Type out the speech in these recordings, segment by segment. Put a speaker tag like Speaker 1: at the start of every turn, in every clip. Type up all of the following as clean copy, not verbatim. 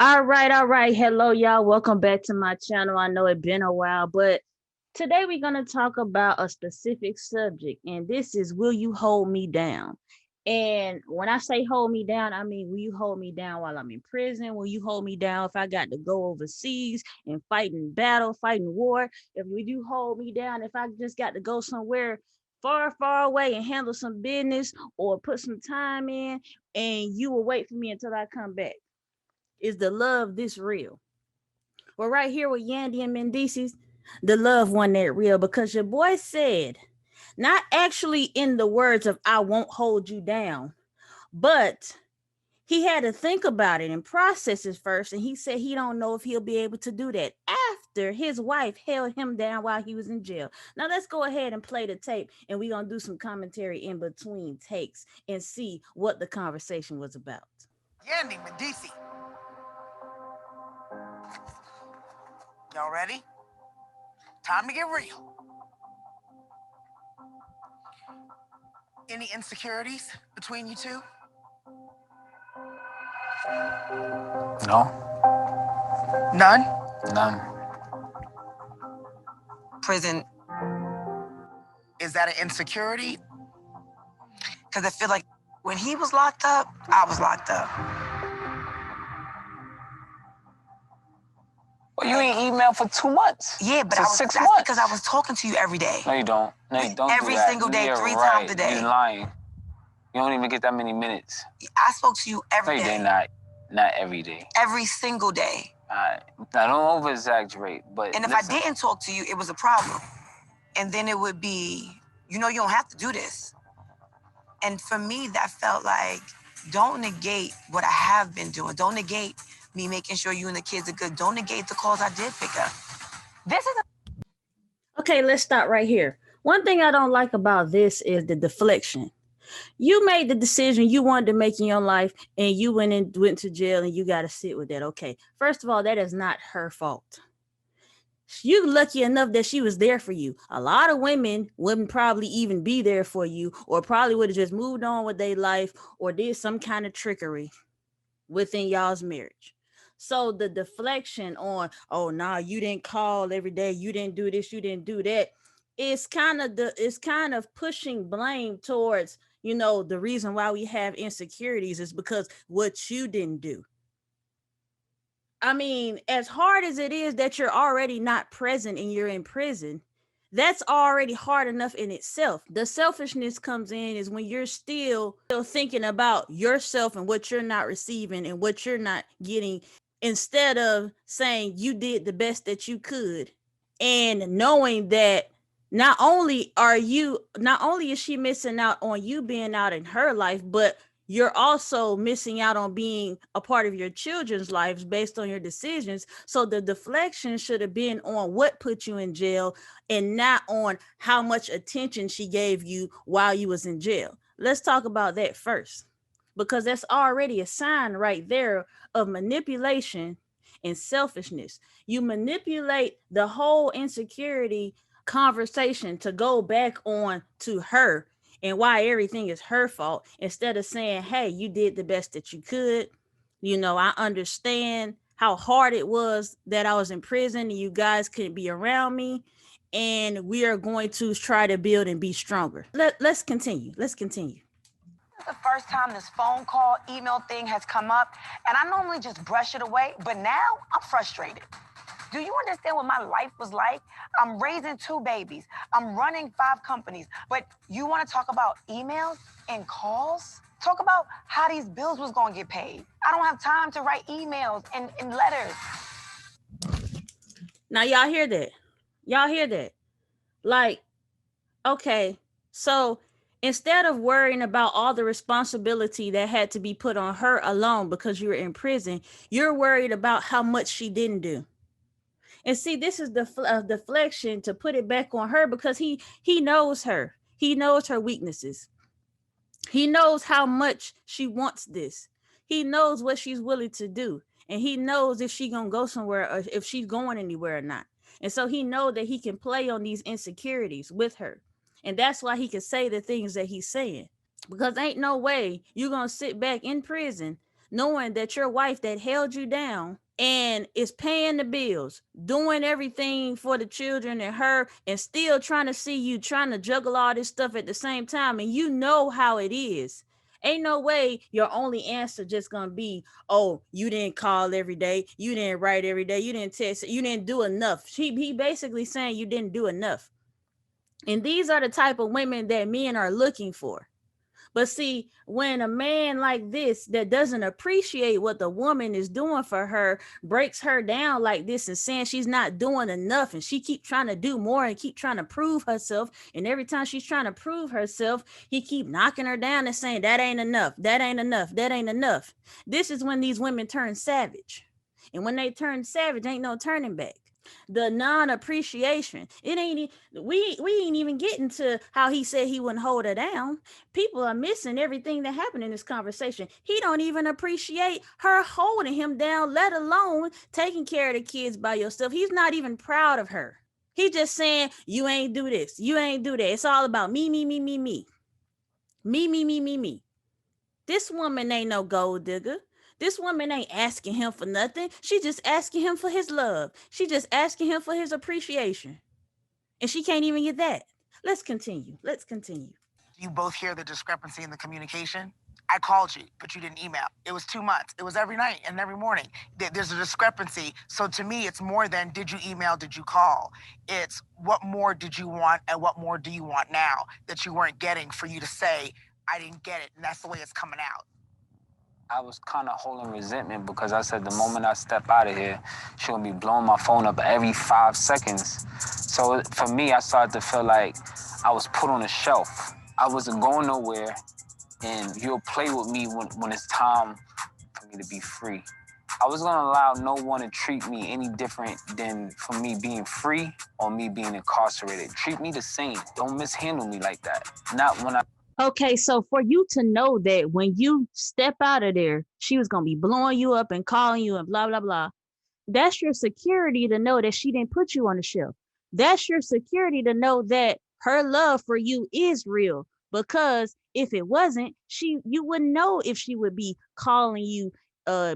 Speaker 1: All right. Hello, y'all. Welcome back to my channel. I know it's been a while, but today we're going to talk about a specific subject, and this is will you hold me down? And when I say hold me down, I mean, will you hold me down while I'm in prison? Will you hold me down if I got to go overseas and fight in battle, fighting war? If will you hold me down if I just got to go somewhere far, far away and handle some business or put some time in, and you will wait for me until I come back? Is the love this real? Well, right here with Yandy and Mendeecees, the love one that real because your boy said, not actually in the words of I won't hold you down, but he had to think about it and process it first. And he said he don't know if he'll be able to do that after his wife held him down while he was in jail. Now let's go ahead and play the tape and we're going to do some commentary in between takes and see what the conversation was about.
Speaker 2: Yandy, Mendeecees. Y'all ready? Time to get real. Any insecurities between you two?
Speaker 3: No,
Speaker 2: None?
Speaker 3: none.
Speaker 4: Prison,
Speaker 2: Is that an insecurity?
Speaker 4: because I feel like when he was locked up, I was locked up.
Speaker 3: Well, you ain't emailed for 2 months.
Speaker 4: Yeah, but
Speaker 3: For
Speaker 4: I was,
Speaker 3: 6
Speaker 4: that's
Speaker 3: months.
Speaker 4: because I was talking to you every day.
Speaker 3: No, you don't. No, you don't
Speaker 4: Every
Speaker 3: do that.
Speaker 4: single day,
Speaker 3: You're
Speaker 4: 3
Speaker 3: right.
Speaker 4: times a day.
Speaker 3: You're lying. You don't even get that many minutes.
Speaker 4: I spoke to you every
Speaker 3: No, you
Speaker 4: day.
Speaker 3: did not. Not every day.
Speaker 4: Every single day.
Speaker 3: Now, don't over-exaggerate, but
Speaker 4: And if
Speaker 3: listen.
Speaker 4: I didn't talk to you, it was a problem. And then it would be, you don't have to do this. And for me, that felt like, don't negate what I have been doing. Don't negate me making sure you and the kids are good. Don't negate the calls I did pick up. This is
Speaker 1: Okay, let's stop right here. One thing I don't like about this is the deflection. You made the decision you wanted to make in your life and you went to jail and you got to sit with that. Okay. First of all, that is not her fault. You lucky enough that she was there for you. A lot of women wouldn't probably even be there for you or probably would have just moved on with their life or did some kind of trickery within y'all's marriage. So the deflection on, oh nah, you didn't call every day, you didn't do this, you didn't do that, it's kind of pushing blame towards, the reason why we have insecurities is because what you didn't do. I mean, as hard as it is that you're already not present and you're in prison, that's already hard enough in itself. The selfishness comes in is when you're still thinking about yourself and what you're not receiving and what you're not getting, instead of saying you did the best that you could and knowing that not only is she missing out on you being out in her life, but you're also missing out on being a part of your children's lives based on your decisions. So the deflection should have been on what put you in jail and not on how much attention she gave you while you was in jail. Let's talk about that first, because that's already a sign right there of manipulation and selfishness. You manipulate the whole insecurity conversation to go back on to her and why everything is her fault instead of saying, hey, you did the best that you could. I understand how hard it was that I was in prison and you guys couldn't be around me. And we are going to try to build and be stronger. Let's continue. Let's continue.
Speaker 4: This is the first time this phone call, email thing has come up, and I normally just brush it away, but now I'm frustrated. Do you understand what my life was like? I'm raising 2 babies. I'm running 5 companies. But you want to talk about emails and calls? Talk about how these bills was going to get paid. I don't have time to write emails and letters.
Speaker 1: Now, y'all hear that? Y'all hear that? Like, okay, so instead of worrying about all the responsibility that had to be put on her alone because you were in prison, you're worried about how much she didn't do. And see, this is the deflection to put it back on her because he knows her. He knows her weaknesses. He knows how much she wants this. He knows what she's willing to do, and he knows if she gonna go somewhere or if she's going anywhere or not. And so he know that he can play on these insecurities with her, and that's why he can say the things that he's saying. Because ain't no way you gonna sit back in prison knowing that your wife that held you down and is paying the bills, doing everything for the children and her, and still trying to see you, trying to juggle all this stuff at the same time, and you know how it is. Ain't no way your only answer just gonna be, oh, you didn't call every day, you didn't write every day, you didn't text, you didn't do enough. He basically saying you didn't do enough. And these are the type of women that men are looking for. But see, when a man like this that doesn't appreciate what the woman is doing for her breaks her down like this and saying she's not doing enough, and she keep trying to do more and keep trying to prove herself, and every time she's trying to prove herself, he keep knocking her down and saying that ain't enough, that ain't enough, that ain't enough. This is when these women turn savage. And when they turn savage, ain't no turning back. The non-appreciation, it ain't, we ain't even getting to how he said he wouldn't hold her down. People are missing everything that happened in this conversation. He don't even appreciate her holding him down, let alone taking care of the kids by yourself. He's not even proud of her. He's just saying, you ain't do this, you ain't do that. It's all about me, me, me, me, me. Me, me, me, me, me. This woman ain't no gold digger. This woman ain't asking him for nothing. She just asking him for his love. She just asking him for his appreciation. And she can't even get that. Let's continue. Let's continue.
Speaker 2: Do you both hear the discrepancy in the communication? I called you, but you didn't email. It was 2 months. It was every night and every morning. There's a discrepancy. So to me, it's more than did you email, did you call? It's what more did you want and what more do you want now that you weren't getting for you to say, I didn't get it. And that's the way it's coming out.
Speaker 3: I was kind of holding resentment because I said the moment I step out of here, she'll be blowing my phone up every 5 seconds. So for me, I started to feel like I was put on a shelf. I wasn't going nowhere, and you'll play with me when it's time for me to be free. I was gonna allow no one to treat me any different than for me being free or me being incarcerated. Treat me the same. Don't mishandle me like that. Not when I...
Speaker 1: Okay, so for you to know that when you step out of there, she was going to be blowing you up and calling you and blah, blah, blah. That's your security to know that she didn't put you on the shelf. That's your security to know that her love for you is real. Because if it wasn't, you wouldn't know if she would be calling you,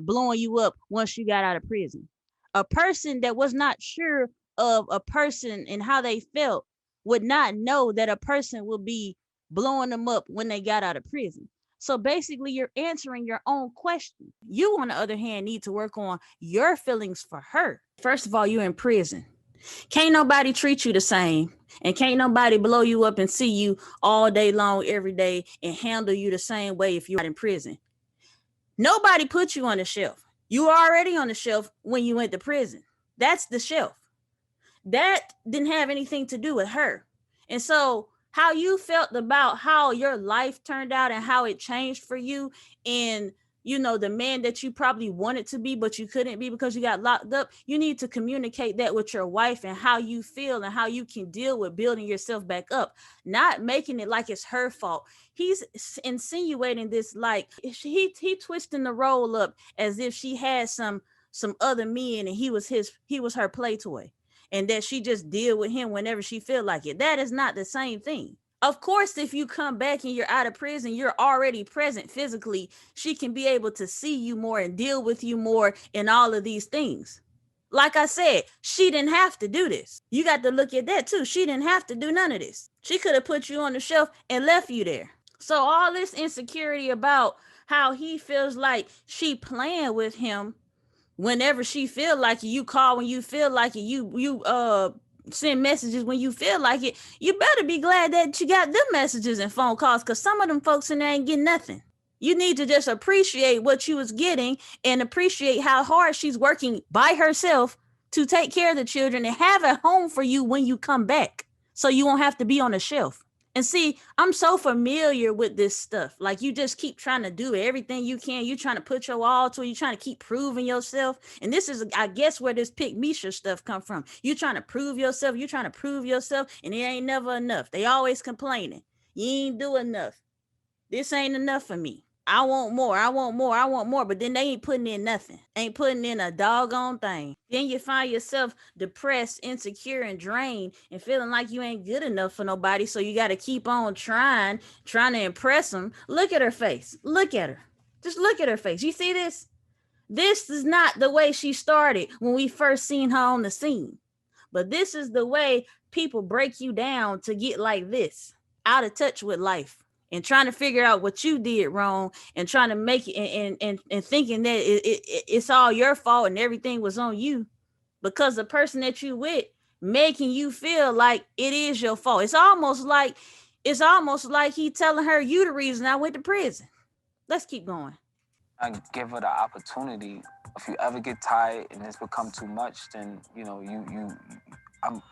Speaker 1: blowing you up once you got out of prison. A person that was not sure of a person and how they felt would not know that a person would be blowing them up when they got out of prison. So basically, you're answering your own question. You, on the other hand, need to work on your feelings for her. First of all, you're in prison. Can't nobody treat you the same. And can't nobody blow you up and see you all day long, every day, and handle you the same way if you're in prison. Nobody put you on the shelf. You were already on the shelf when you went to prison. That's the shelf. That didn't have anything to do with her. And so how you felt about how your life turned out and how it changed for you, and the man that you probably wanted to be but you couldn't be because you got locked up, you need to communicate that with your wife and how you feel and how you can deal with building yourself back up, not making it like it's her fault. He's insinuating this like he twisting the role up as if she had some other men and he was her play toy, and that she just deal with him whenever she feel like it. That is not the same thing. Of course, if you come back and you're out of prison, you're already present physically. She can be able to see you more and deal with you more and all of these things. Like I said, she didn't have to do this. You got to look at that too. She didn't have to do none of this. She could have put you on the shelf and left you there. So all this insecurity about how he feels like she playing with him whenever she feel like it, you call when you feel like it, you send messages when you feel like it, you better be glad that you got them messages and phone calls, because some of them folks in there ain't getting nothing. You need to just appreciate what you was getting and appreciate how hard she's working by herself to take care of the children and have a home for you when you come back, so you won't have to be on the shelf. And see, I'm so familiar with this stuff. Like, you just keep trying to do everything you can. You're trying to put your all to it. You're trying to keep proving yourself. And this is, I guess, where this Pick Misha stuff come from. You're trying to prove yourself. You're trying to prove yourself. And it ain't never enough. They always complaining. You ain't do enough. This ain't enough for me. I want more. I want more. I want more. But then they ain't putting in nothing. Ain't putting in a doggone thing. Then you find yourself depressed, insecure, and drained, and feeling like you ain't good enough for nobody. So you got to keep on trying to impress them. Look at her face. Look at her. Just look at her face. You see this? This is not the way she started when we first seen her on the scene. But this is the way people break you down to get like this, out of touch with life and trying to figure out what you did wrong and trying to make it and thinking that it's all your fault and everything was on you because the person that you with making you feel like it is your fault. It's almost like he telling her you the reason I went to prison. Let's keep going.
Speaker 3: I give her the opportunity. If you ever get tired and it's become too much, then I'm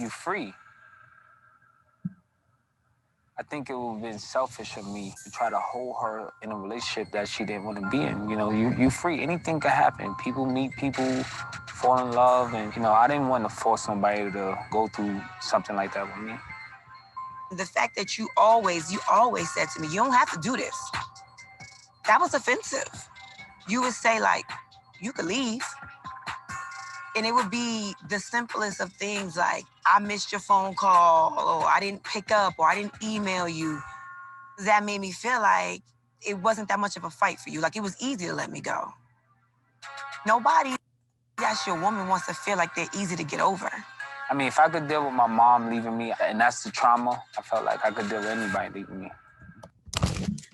Speaker 3: you free. I think it would have been selfish of me to try to hold her in a relationship that she didn't want to be in. You free. Anything could happen. People meet people, fall in love, and I didn't want to force somebody to go through something like that with me.
Speaker 4: The fact that you always said to me, you don't have to do this. That was offensive. You would say, like, you could leave. And it would be the simplest of things, like, I missed your phone call, or I didn't pick up, or I didn't email you. That made me feel like it wasn't that much of a fight for you. Like, it was easy to let me go. Nobody that's your woman wants to feel like they're easy to get over.
Speaker 3: I mean, if I could deal with my mom leaving me, and that's the trauma, I felt like I could deal with anybody leaving me.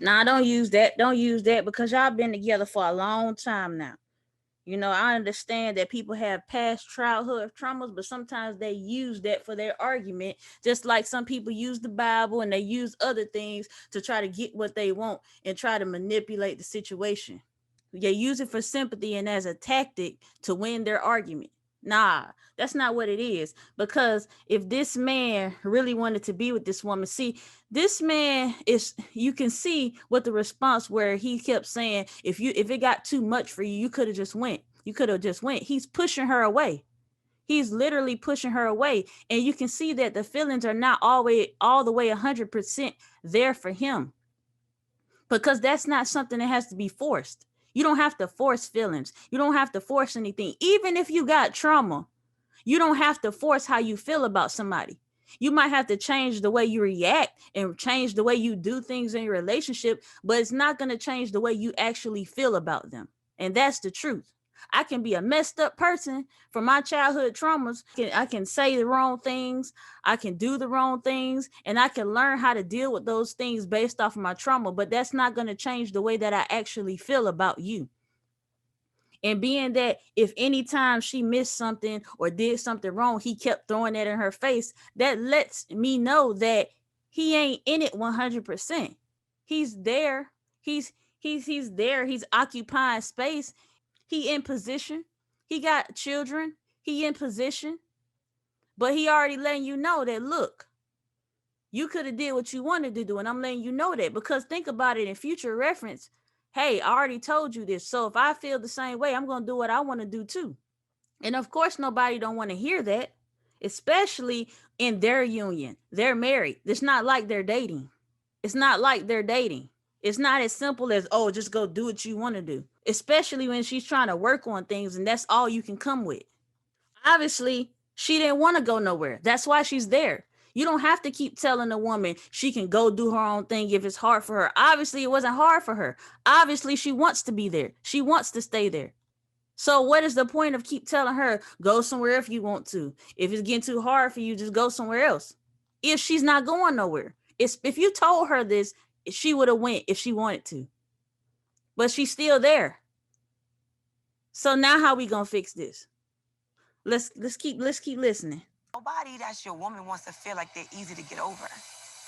Speaker 1: Nah, don't use that. Don't use that because y'all been together for a long time now. I understand that people have past childhood traumas, but sometimes they use that for their argument, just like some people use the Bible and they use other things to try to get what they want and try to manipulate the situation. They use it for sympathy and as a tactic to win their argument. Nah, that's not what it is. Because if this man really wanted to be with this woman, see, this man you can see what the response where he kept saying, if it got too much for you, you could have just went. You could have just went. He's pushing her away. He's literally pushing her away. And you can see that the feelings are not always all the way 100% there for him. Because that's not something that has to be forced. You don't have to force feelings. You don't have to force anything. Even if you got trauma, you don't have to force how you feel about somebody. You might have to change the way you react and change the way you do things in your relationship, but it's not going to change the way you actually feel about them. And that's the truth. I can be a messed up person from my childhood traumas. I can say the wrong things. I can do the wrong things, and I can learn how to deal with those things based off of my trauma, but that's not going to change the way that I actually feel about you. And being that if anytime she missed something or did something wrong, he kept throwing that in her face, that lets me know that he ain't in it 100%. He's there. He's there. He's occupying space. He in position. He got children. He in position. But he already letting you know that, look, you could have did what you wanted to do. And I'm letting you know that because think about it in future reference. Hey, I already told you this. So if I feel the same way, I'm going to do what I want to do too. And of course, nobody don't want to hear that, especially in their union. They're married. It's not like they're dating. It's not like they're dating. It's not as simple as, oh, just go do what you want to do, especially when she's trying to work on things and that's all you can come with. Obviously, she didn't want to go nowhere. That's why she's there. You don't have to keep telling a woman she can go do her own thing if it's hard for her. Obviously, it wasn't hard for her. Obviously, she wants to be there. She wants to stay there. So what is the point of keep telling her, go somewhere if you want to? If it's getting too hard for you, just go somewhere else. If she's not going nowhere. If you told her this, she would have went if she wanted to. But she's still there. So now how we gonna fix this? Let's keep listening.
Speaker 4: Nobody that's your woman wants to feel like they're easy to get over.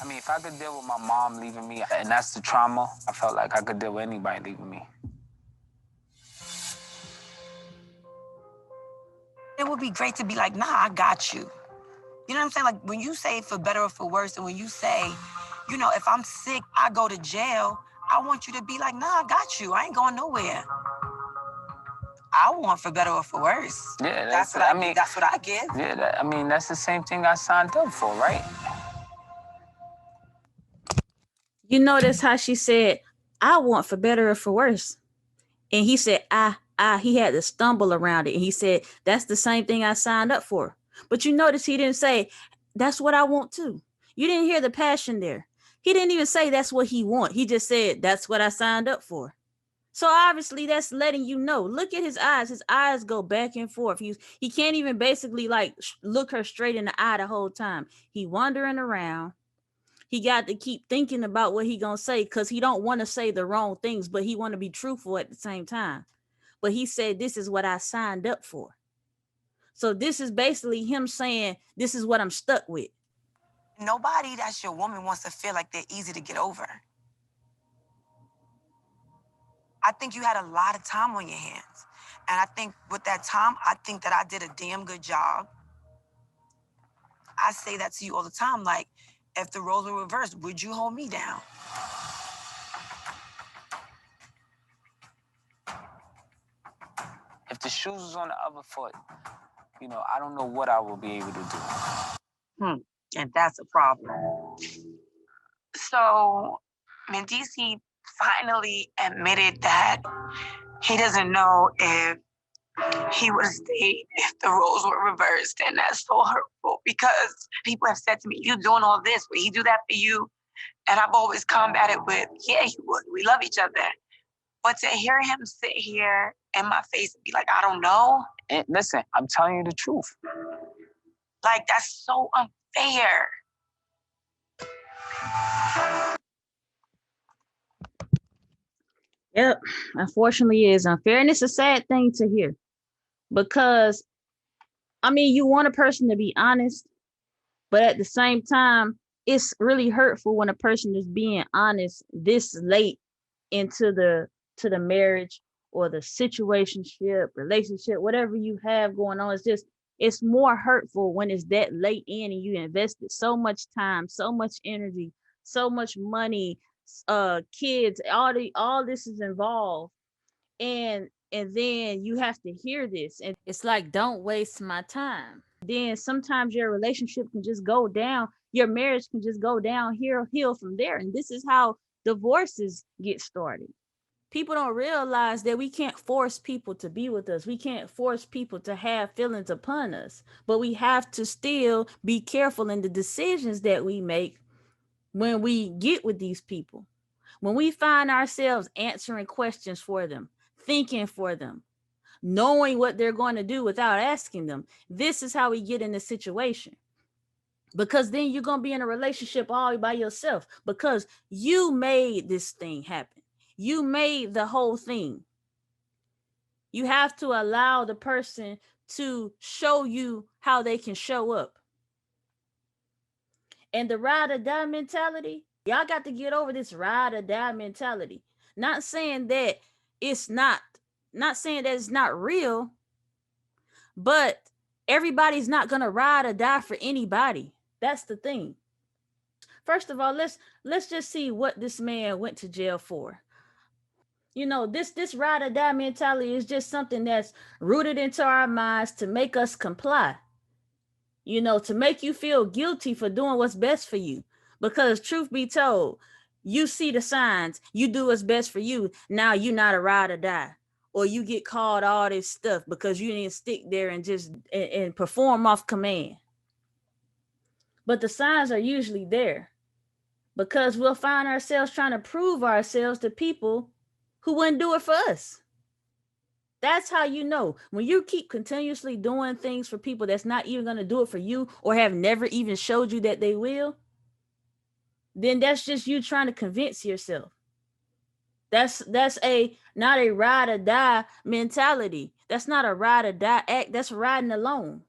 Speaker 3: I mean, if I could deal with my mom leaving me, and that's the trauma, I felt like I could deal with anybody leaving me.
Speaker 4: It would be great to be like, nah, I got you. You know what I'm saying? Like when you say for better or for worse, and when you say, if I'm sick, I go to jail, I want you to be like, nah, I got you. I ain't going nowhere. I want for better or for worse.
Speaker 3: Yeah,
Speaker 4: that's what I give.
Speaker 3: Yeah, that's the same thing I signed up for, right?
Speaker 1: You notice how she said, I want for better or for worse. And he said, he had to stumble around it. And he said, that's the same thing I signed up for. But you notice he didn't say, that's what I want too. You didn't hear the passion there. He didn't even say that's what he want. He just said, that's what I signed up for. So obviously that's letting you know. Look at his eyes. His eyes go back and forth. He can't even basically like look her straight in the eye the whole time. He wandering around. He got to keep thinking about what he gonna say because he don't want to say the wrong things, but he want to be truthful at the same time. But he said, "This is what I signed up for." So this is basically him saying, "This is what I'm stuck with."
Speaker 4: Nobody that's your woman wants to feel like they're easy to get over. I think you had a lot of time on your hands. And I think with that time, I think that I did a damn good job. I say that to you all the time. Like, if the roles were reversed, would you hold me down?
Speaker 3: If the shoes was on the other foot, I don't know what I will be able to do.
Speaker 4: And that's a problem. So, Mendeecees finally admitted that he doesn't know if he would have stayed if the roles were reversed. And that's so hurtful because people have said to me, "You doing all this, would he do that for you?" And I've always combated with, "Yeah, he would. We love each other." But to hear him sit here in my face and be like, "I don't know."
Speaker 3: And listen, I'm telling you the truth.
Speaker 4: Like, that's so unfair.
Speaker 1: Yep, unfortunately, it is unfair, and it's a sad thing to hear because I mean, you want a person to be honest, but at the same time, it's really hurtful when a person is being honest this late into the marriage or the situationship, relationship, whatever you have going on. It's more hurtful when it's that late in and you invested so much time, so much energy, so much money, kids, all this is involved, and then you have to hear this, and it's like, don't waste my time. Then sometimes your relationship can just go down, your marriage can just go downhill from there, and this is how divorces get started. People don't realize that we can't force people to be with us. We can't force people to have feelings upon us, but we have to still be careful in the decisions that we make when we get with these people. When we find ourselves answering questions for them, thinking for them, knowing what they're going to do without asking them, this is how we get in the situation. Because then you're going to be in a relationship all by yourself because you made this thing happen. You made the whole thing. You have to allow the person to show you how they can show up. And the ride or die mentality, y'all got to get over this ride or die mentality. Not saying that it's not saying that it's not real, but everybody's not gonna ride or die for anybody. That's the thing. First of all, let's just see what this man went to jail for. This ride or die mentality is just something that's rooted into our minds to make us comply. To make you feel guilty for doing what's best for you. Because truth be told, you see the signs, you do what's best for you. Now you're not a ride or die. Or you get called all this stuff because you didn't stick there and just and perform off command. But the signs are usually there because we'll find ourselves trying to prove ourselves to people who wouldn't do it for us. That's how you know. When you keep continuously doing things for people that's not even going to do it for you or have never even showed you that they will, then that's just you trying to convince yourself. That's a not a ride or die mentality. That's not a ride or die act. That's riding alone.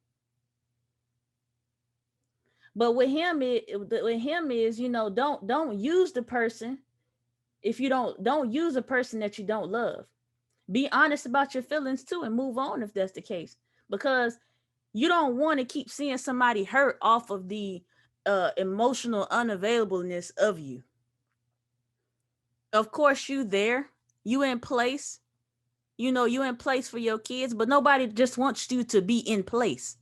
Speaker 1: But with him, is don't use the person if you don't use a person that you don't love. Be honest about your feelings too and move on if that's the case, because you don't want to keep seeing somebody hurt off of the emotional unavailableness of you. Of course, you in place. You in place for your kids, but nobody just wants you to be in place.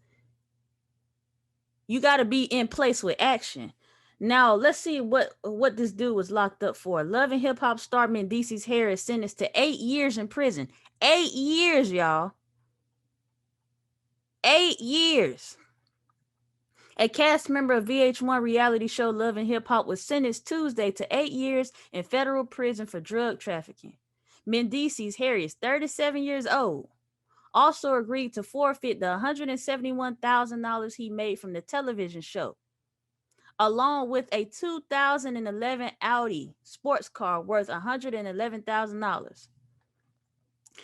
Speaker 1: You got to be in place with action. Now let's see what this dude was locked up for. Love and hip hop star Mendeecees Harris sentenced to 8 years in prison. 8 years, y'all. 8 years. A cast member of VH1 reality show Love and Hip Hop was sentenced Tuesday to 8 years in federal prison for drug trafficking. Mendeecees Harris, 37 years old, also agreed to forfeit the $171,000 he made from the television show, along with a 2011 Audi sports car worth $111,000.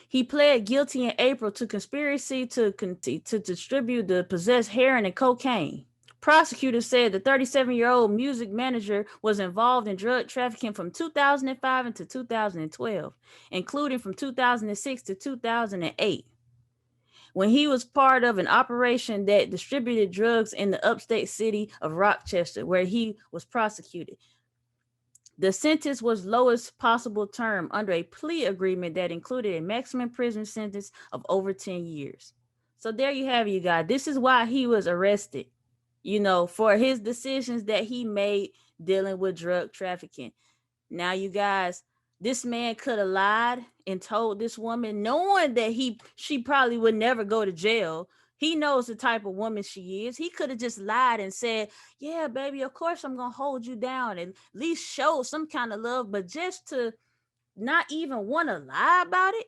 Speaker 1: He pled guilty in April to conspiracy to distribute the possessed heroin and cocaine. Prosecutors said the 37-year-old music manager was involved in drug trafficking from 2005 into 2012, including from 2006 to 2008, when he was part of an operation that distributed drugs in the upstate city of Rochester, where he was prosecuted. The sentence was lowest possible term under a plea agreement that included a maximum prison sentence of over 10 years. So there you have it, you guys. This is why he was arrested, for his decisions that he made dealing with drug trafficking. Now, you guys, this man could have lied and told this woman, knowing that she probably would never go to jail. He knows the type of woman she is. He could have just lied and said, yeah, baby, of course I'm going to hold you down, and at least show some kind of love. But just to not even want to lie about it,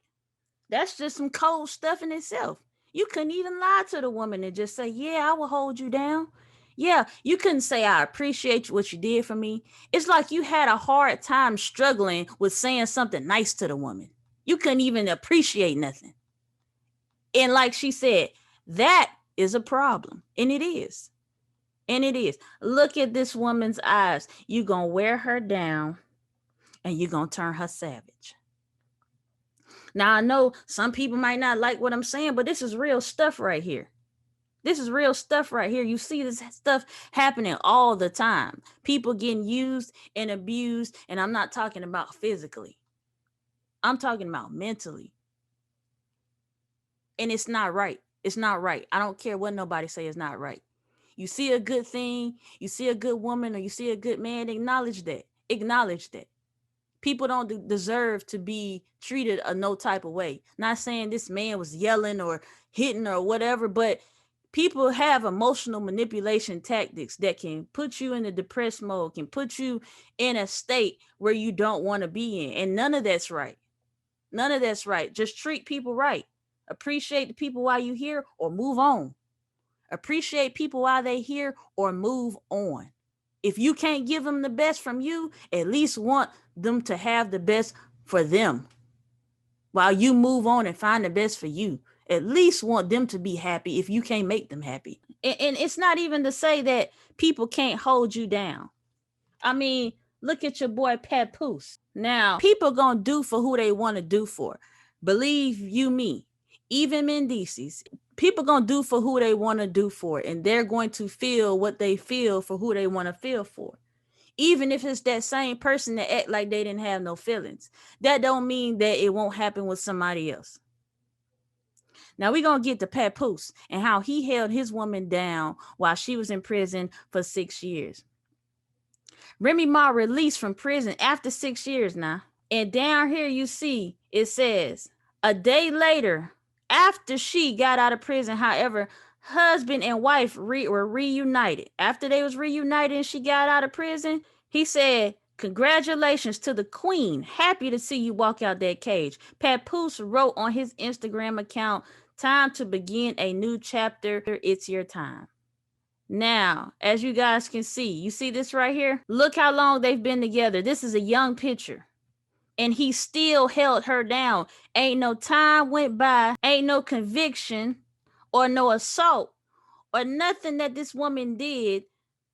Speaker 1: that's just some cold stuff in itself. You couldn't even lie to the woman and just say, yeah, I will hold you down. Yeah, you couldn't say, I appreciate what you did for me. It's like you had a hard time struggling with saying something nice to the woman. You couldn't even appreciate nothing. And like she said, that is a problem. And it is. And it is. Look at this woman's eyes. You're going to wear her down and you're going to turn her savage. Now, I know some people might not like what I'm saying, but this is real stuff right here. This is real stuff right here. You see this stuff happening all the time. People getting used and abused, and I'm not talking about physically. I'm talking about mentally. And it's not right. It's not right. I don't care what nobody say, it's not right. You see a good thing, you see a good woman, or you see a good man, acknowledge that. Acknowledge that. People don't deserve to be treated a no type of way. Not saying this man was yelling or hitting or whatever, but people have emotional manipulation tactics that can put you in a depressed mode, can put you in a state where you don't want to be in. And none of that's right. None of that's right. Just treat people right. Appreciate the people while you're here, or move on. Appreciate people while they're here, or move on. If you can't give them the best from you, at least want them to have the best for them while you move on and find the best for you. At least want them to be happy if you can't make them happy. And it's not even to say that people can't hold you down. I mean, look at your boy Papoose. Now, people gonna do for who they want to do for. Believe you me, even Mendeecees, people gonna do for who they want to do for, and they're going to feel what they feel for who they want to feel for. Even if it's that same person that act like they didn't have no feelings, that don't mean that it won't happen with somebody else. Now we're gonna get to Papoose and how he held his woman down while she was in prison for 6 years. Remy Ma released from prison after 6 years now. And down here you see it says, a day later, after she got out of prison, however, husband and wife were reunited. After they was reunited and she got out of prison, he said, congratulations to the queen. Happy to see you walk out that cage. Papoose wrote on his Instagram account, time to begin a new chapter. It's your time. Now, as you guys can see, you see this right here? Look how long they've been together. This is a young picture. And he still held her down. Ain't no time went by, ain't no conviction or no assault or nothing that this woman did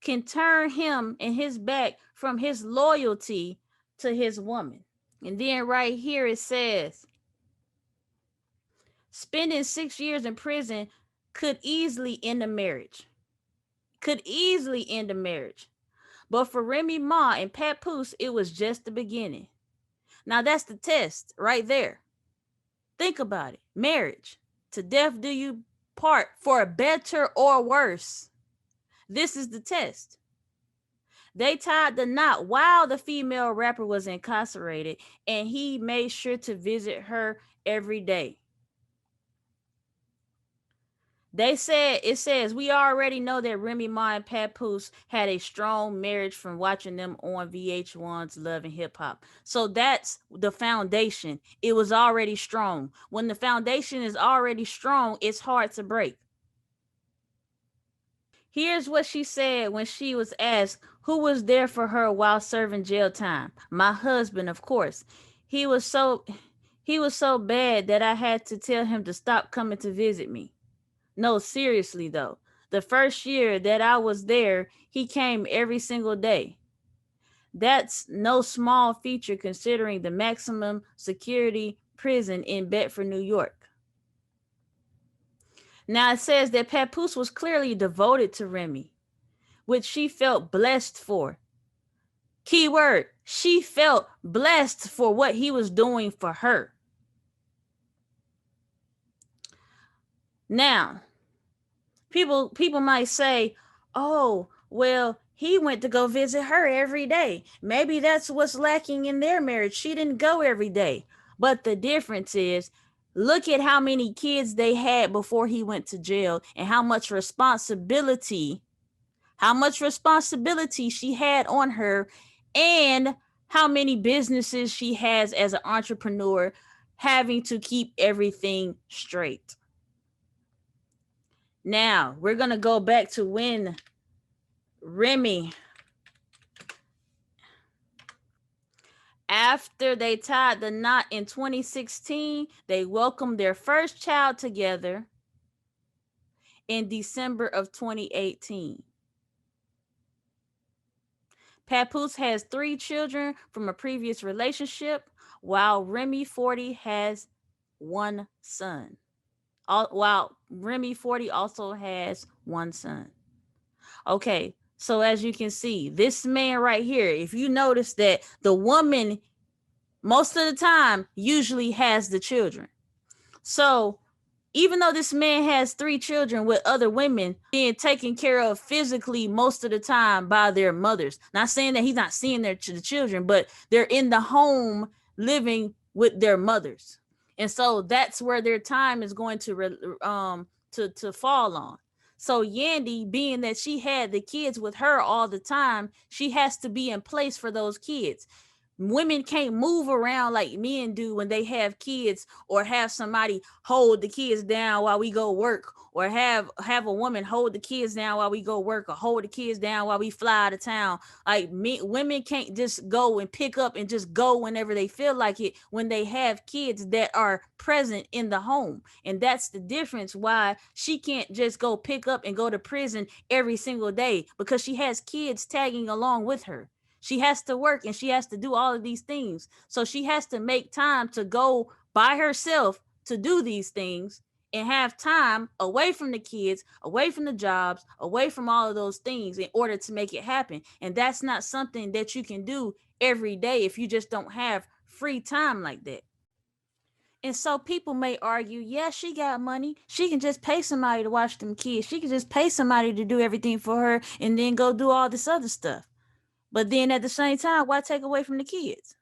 Speaker 1: can turn him and his back from his loyalty to his woman. And then right here it says, spending 6 years in prison could easily end a marriage. Could easily end a marriage. But for Remy Ma and Papoose, it was just the beginning. Now that's the test right there. Think about it. Marriage. To death do you part, for better or worse. This is the test. They tied the knot while the female rapper was incarcerated, and he made sure to visit her every day. They said, it says, we already know that Remy Ma and Papoose had a strong marriage from watching them on VH1's Love and Hip Hop. So that's the foundation. It was already strong. When the foundation is already strong, it's hard to break. Here's what she said when she was asked who was there for her while serving jail time. My husband, of course. He was so he was so bad that I had to tell him to stop coming to visit me. No, seriously though. The first year that I was there, he came every single day. That's no small feature considering the maximum security prison in Bedford, New York. Now it says that Papoose was clearly devoted to Remy, which she felt blessed for. Keyword, she felt blessed for what he was doing for her. Now, people might say, "Oh, well, he went to go visit her every day. Maybe that's what's lacking in their marriage. She didn't go every day." But the difference is, look at how many kids they had before he went to jail and how much responsibility she had on her, and how many businesses she has as an entrepreneur, having to keep everything straight. Now, we're going to go back to when Remy, after they tied the knot in 2016, they welcomed their first child together in December of 2018. Papoose has 3 children from a previous relationship, while Remy 40 has one son. While Remy 40 also has one son. Okay, so as you can see, this man right here, if you notice that the woman most of the time usually has the children. So even though this man has 3 children with other women, being taken care of physically most of the time by their mothers. Not saying that he's not seeing the children, but they're in the home living with their mothers. And so that's where their time is going to fall on. So Yandy, being that she had the kids with her all the time, she has to be in place for those kids. Women can't move around like men do when they have kids, or have somebody hold the kids down while we go work, or have a woman hold the kids down while we go work, or hold the kids down while we fly out of town. Like women can't just go and pick up and just go whenever they feel like it when they have kids that are present in the home. And that's the difference why she can't just go pick up and go to prison every single day, because she has kids tagging along with her. She has to work and she has to do all of these things. So she has to make time to go by herself to do these things, and have time away from the kids, away from the jobs, away from all of those things in order to make it happen. And that's not something that you can do every day if you just don't have free time like that. And so people may argue, yeah, she got money. She can just pay somebody to watch them kids. She can just pay somebody to do everything for her and then go do all this other stuff. But then at the same time, why take away from the kids?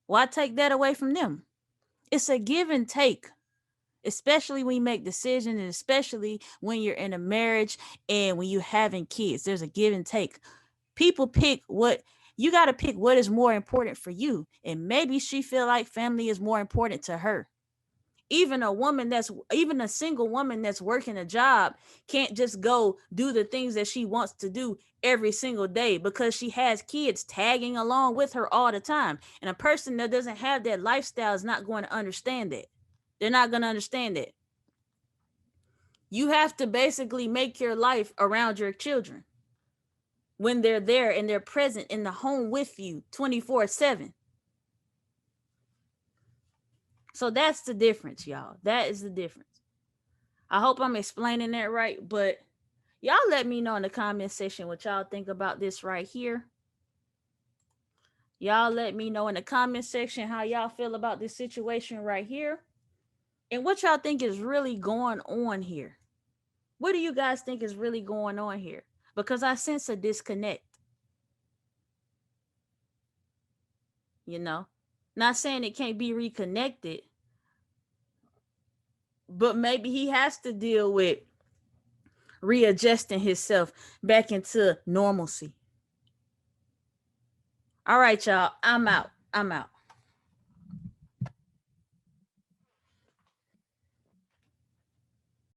Speaker 1: Why take that away from them? It's a give and take, especially when you make decisions, and especially when you're in a marriage and when you're having kids. There's a give and take. People pick what you got to pick what is more important for you. And maybe she feel like family is more important to her. Even a single woman that's working a job can't just go do the things that she wants to do every single day, because she has kids tagging along with her all the time. And a person that doesn't have that lifestyle is not going to understand that. They're not going to understand that. You have to basically make your life around your children when they're there and they're present in the home with you 24/7. So that's the difference, y'all. That is the difference. I hope I'm explaining that right, but y'all let me know in the comment section what y'all think about this right here. Y'all let me know in the comment section how y'all feel about this situation right here, and what y'all think is really going on here. What do you guys think is really going on here? Because I sense a disconnect. You know, not saying it can't be reconnected, but maybe he has to deal with readjusting himself back into normalcy. All right, y'all. I'm out.